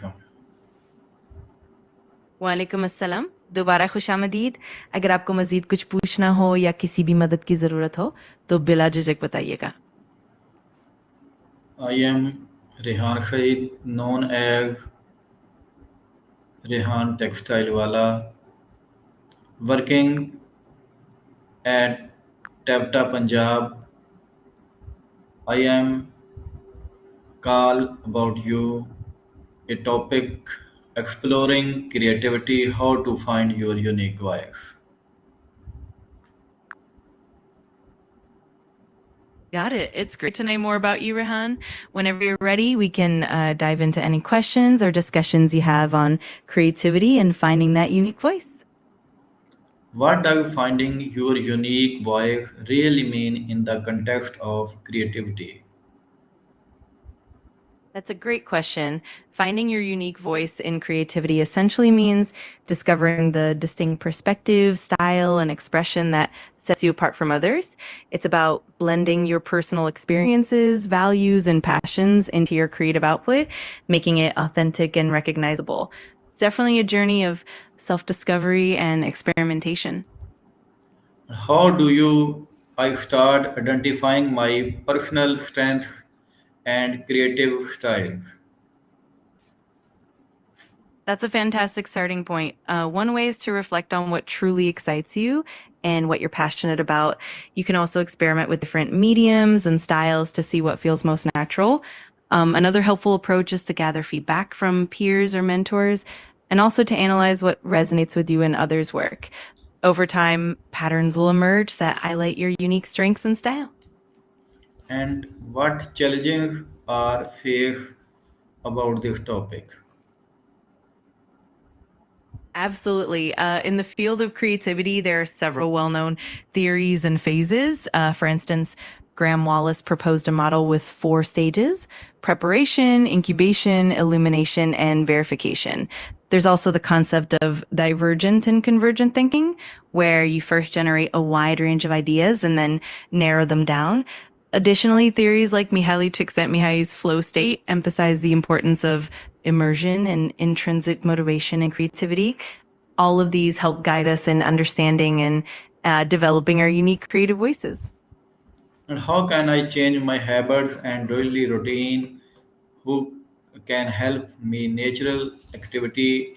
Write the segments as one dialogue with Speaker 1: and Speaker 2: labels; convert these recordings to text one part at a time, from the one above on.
Speaker 1: alaikum.
Speaker 2: वालेकुम अस्सलाम। दोबारा खुशामदीद। अगर आपको मज़ीद कुछ पूछना हो या किसी भी मदद की ज़रूरत हो तो बिला झिझक बताइएगा।
Speaker 1: I am Rehan Saeed, known as Rehan Textile Wala, working at Tabta, Punjab. I am call about you a topic exploring creativity, how to find your unique voice.
Speaker 2: Got it. It's great to know more about you, Rehan. Whenever you're ready, we can dive into any questions or discussions you have on creativity and finding that unique voice.
Speaker 1: What does finding your unique voice really mean in the context of creativity?
Speaker 2: That's a great question. Finding your unique voice in creativity essentially means discovering the distinct perspective, style, and expression that sets you apart from others. It's about blending your personal experiences, values, and passions into your creative output, making it authentic and recognizable. It's definitely a journey of self discovery and experimentation.
Speaker 1: How do you I start identifying my personal strengths and creative styles?
Speaker 2: That's a fantastic starting point. One way is to reflect on what truly excites you and what you're passionate about. You can also experiment with different mediums and styles to see what feels most natural. Another helpful approach is to gather feedback from peers or mentors and also to analyze what resonates with you and others' work. Over time, patterns will emerge that highlight your unique strengths and style.
Speaker 1: And what challenges are faced about this topic?
Speaker 2: Absolutely. In the field of creativity, there are several well known theories and phases. For instance, Graham Wallace proposed a model with four stages: preparation, incubation, illumination, and verification. There's also the concept of divergent and convergent thinking, where you first generate a wide range of ideas and then narrow them down. Additionally, theories like Mihaly Csikszentmihalyi's flow state emphasize the importance of immersion and intrinsic motivation and creativity. All of these help guide us in understanding and developing our unique creative voices.
Speaker 1: And how can I change my habits and daily routine? Who can help me natural activity?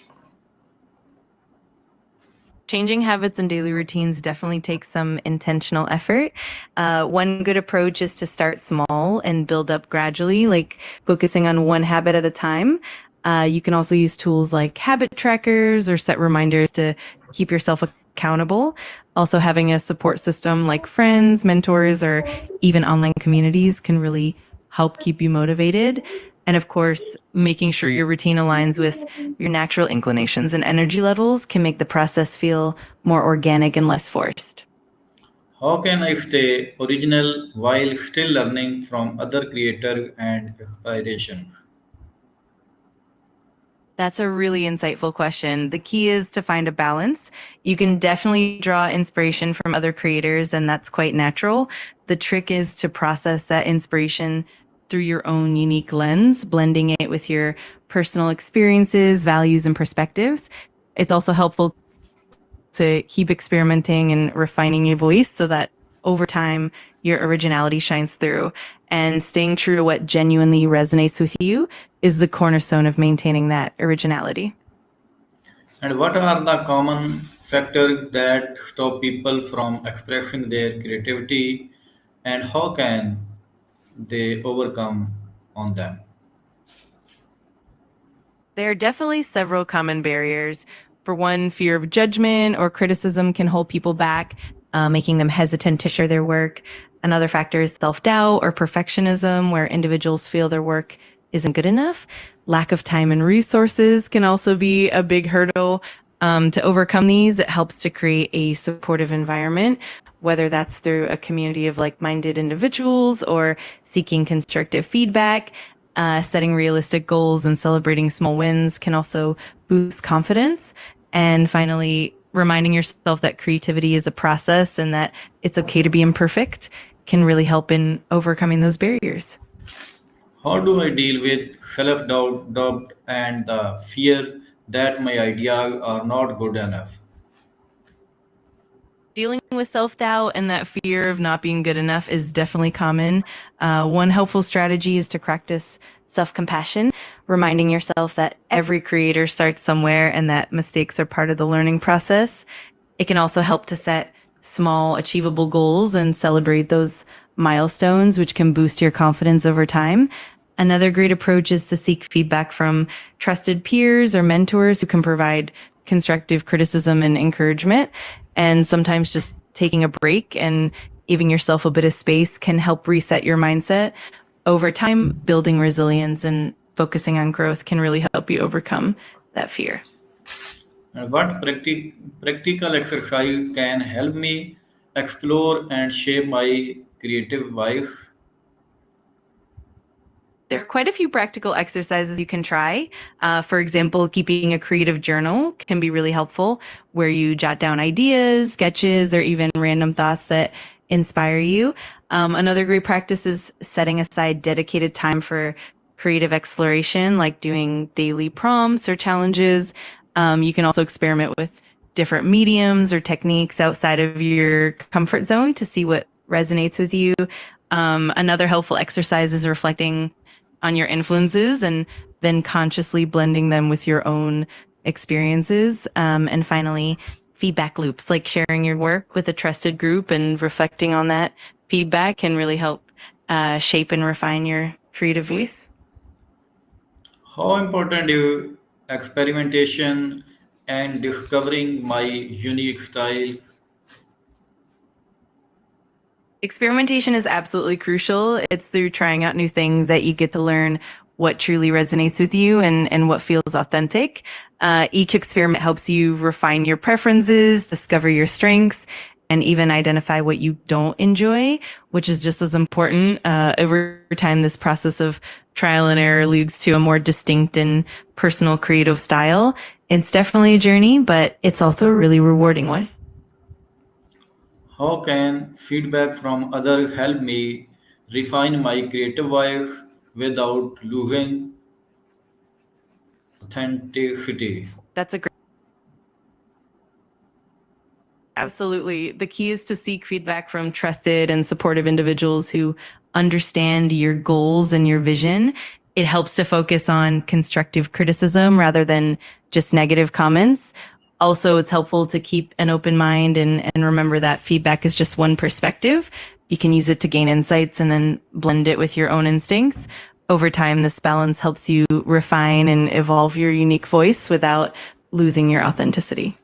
Speaker 2: Changing habits and daily routines definitely takes some intentional effort. One good approach is to start small and build up gradually, like focusing on one habit at a time. You can also use tools like habit trackers or set reminders to keep yourself accountable. Also, having a support system like friends, mentors, or even online communities can really help keep you motivated. And of course, making sure your routine aligns with your natural inclinations and energy levels can make the process feel more organic and less forced.
Speaker 1: How can I stay original while still learning from other creators and inspirations?
Speaker 2: That's a really insightful question. The key is to find a balance. You can definitely draw inspiration from other creators, and that's quite natural. The trick is to process that inspiration through your own unique lens, blending it with your personal experiences, values, and perspectives. It's also helpful to keep experimenting and refining your voice so that over time your originality shines through. And staying true to what genuinely resonates with you is the cornerstone of maintaining that originality.
Speaker 1: And what are the common factors that stop people from expressing their creativity and how can they overcome on them?
Speaker 2: There are definitely several common barriers. For one, fear of judgment or criticism can hold people back, making them hesitant to share their work. Another factor is self doubt or perfectionism, where individuals feel their work isn't good enough. Lack of time and resources can also be a big hurdle. To overcome these, it helps to create a supportive environment, whether that's through a community of like minded individuals or seeking constructive feedback. Setting realistic goals and celebrating small wins can also boost confidence. And finally, reminding yourself that creativity is a process and that it's okay to be imperfect can really help in overcoming those barriers.
Speaker 1: How do I deal with self doubt and the fear that my ideas are not good enough?
Speaker 2: Dealing with self doubt and that fear of not being good enough is definitely common. One helpful strategy is to practice self compassion, reminding yourself that every creator starts somewhere and that mistakes are part of the learning process. It can also help to set small, achievable goals and celebrate those milestones, which can boost your confidence over time. Another great approach is to seek feedback from trusted peers or mentors who can provide constructive criticism and encouragement. And sometimes just taking a break and giving yourself a bit of space can help reset your mindset. Over time, building resilience and focusing on growth can really help you overcome that fear.
Speaker 1: And what practical exercise can help me explore and shape my creative life?
Speaker 2: There are quite a few practical exercises you can try. For example, keeping a creative journal can be really helpful, where you jot down ideas, sketches, or even random thoughts that inspire you. Another great practice is setting aside dedicated time for creative exploration, like doing daily prompts or challenges. You can also experiment with different mediums or techniques outside of your comfort zone to see what resonates with you. Another helpful exercise is reflecting on your influences and then consciously blending them with your own experiences. And finally, feedback loops, like sharing your work with a trusted group and reflecting on that feedback can really help shape and refine your creative voice.
Speaker 1: How important is experimentation and discovering my unique style?
Speaker 2: Experimentation is absolutely crucial. It's through trying out new things that you get to learn what truly resonates with you and what feels authentic. Each experiment helps you refine your preferences, discover your strengths, and even identify what you don't enjoy, which is just as important. Over time, this process of trial and error leads to a more distinct and personal creative style. It's definitely a journey, but it's also a really rewarding one.
Speaker 1: How can feedback from others help me refine my creative life without losing authenticity?
Speaker 2: That's a great Absolutely. The key is to seek feedback from trusted and supportive individuals who understand your goals and your vision. It helps to focus on constructive criticism rather than just negative comments. Also, it's helpful to keep an open mind and remember that feedback is just one perspective. You can use it to gain insights and then blend it with your own instincts. Over time, this balance helps you refine and evolve your unique voice without losing your authenticity.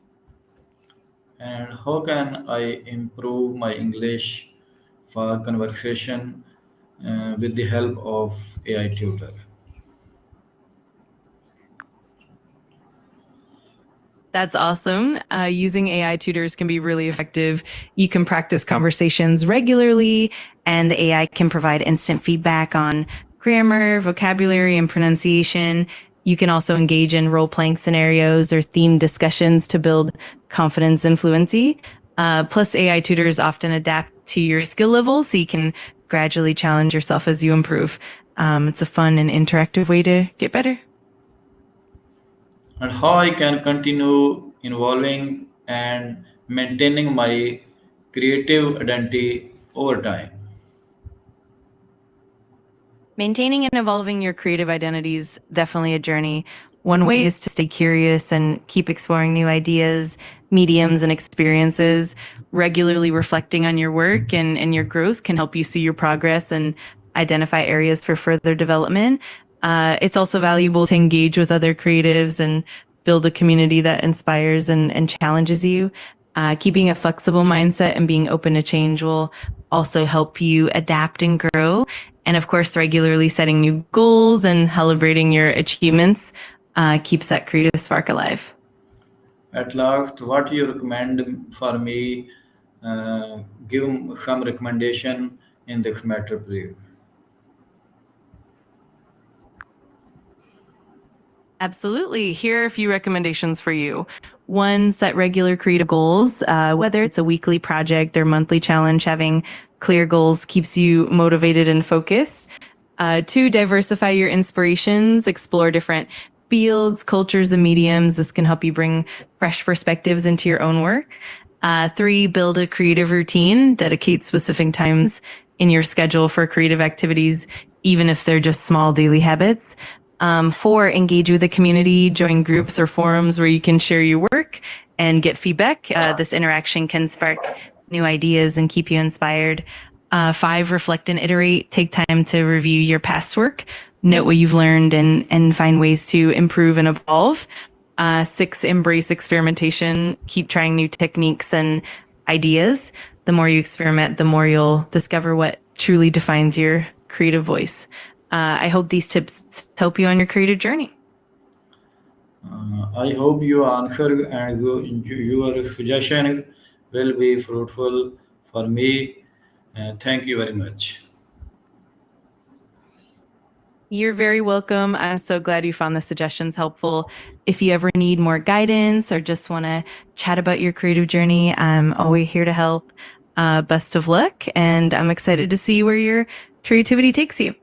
Speaker 1: And how can I improve my English for conversation with the help of AI tutor?
Speaker 2: That's awesome. Using AI tutors can be really effective. You can practice conversations regularly, and the AI can provide instant feedback on grammar, vocabulary, and pronunciation. You can also engage in role playing scenarios or theme discussions to build confidence and fluency. Plus, AI tutors often adapt to your skill level, so you can gradually challenge yourself as you improve. It's a fun and interactive way to get better.
Speaker 1: And how I can continue involving and maintaining my creative identity over time.
Speaker 2: Maintaining and evolving your creative identity is definitely a journey. One way is to stay curious and keep exploring new ideas, mediums, and experiences. Regularly reflecting on your work and your growth can help you see your progress and identify areas for further development. It's also valuable to engage with other creatives and build a community that inspires and challenges you. Keeping a flexible mindset and being open to change will also help you adapt and grow. And of course, regularly setting new goals and celebrating your achievements keeps that creative spark alive.
Speaker 1: At last, what you recommend for me? Uh, Give some recommendation in this matter, please.
Speaker 2: Absolutely. Here are a few recommendations for you. One, set regular creative goals, whether it's a weekly project or monthly challenge, having clear goals keeps you motivated and focused. Two, diversify your inspirations, explore different fields, cultures, and mediums. This can help you bring fresh perspectives into your own work. Three, build a creative routine, dedicate specific times in your schedule for creative activities, even if they're just small daily habits. Four, engage with the community, join groups or forums where you can share your work and get feedback. This interaction can spark new ideas and keep you inspired. Five, reflect and iterate. Take time to review your past work, note what you've learned, and find ways to improve and evolve. Six, embrace experimentation. Keep trying new techniques and ideas. The more you experiment, the more you'll discover what truly defines your creative voice. I hope these tips help you on your creative journey.
Speaker 1: I hope you answer and your suggestion will be fruitful for me. Thank you very much.
Speaker 2: You're very welcome. I'm so glad you found the suggestions helpful. If you ever need more guidance or just want to chat about your creative journey, I'm always here to help. Best of luck, and I'm excited to see where your creativity takes you.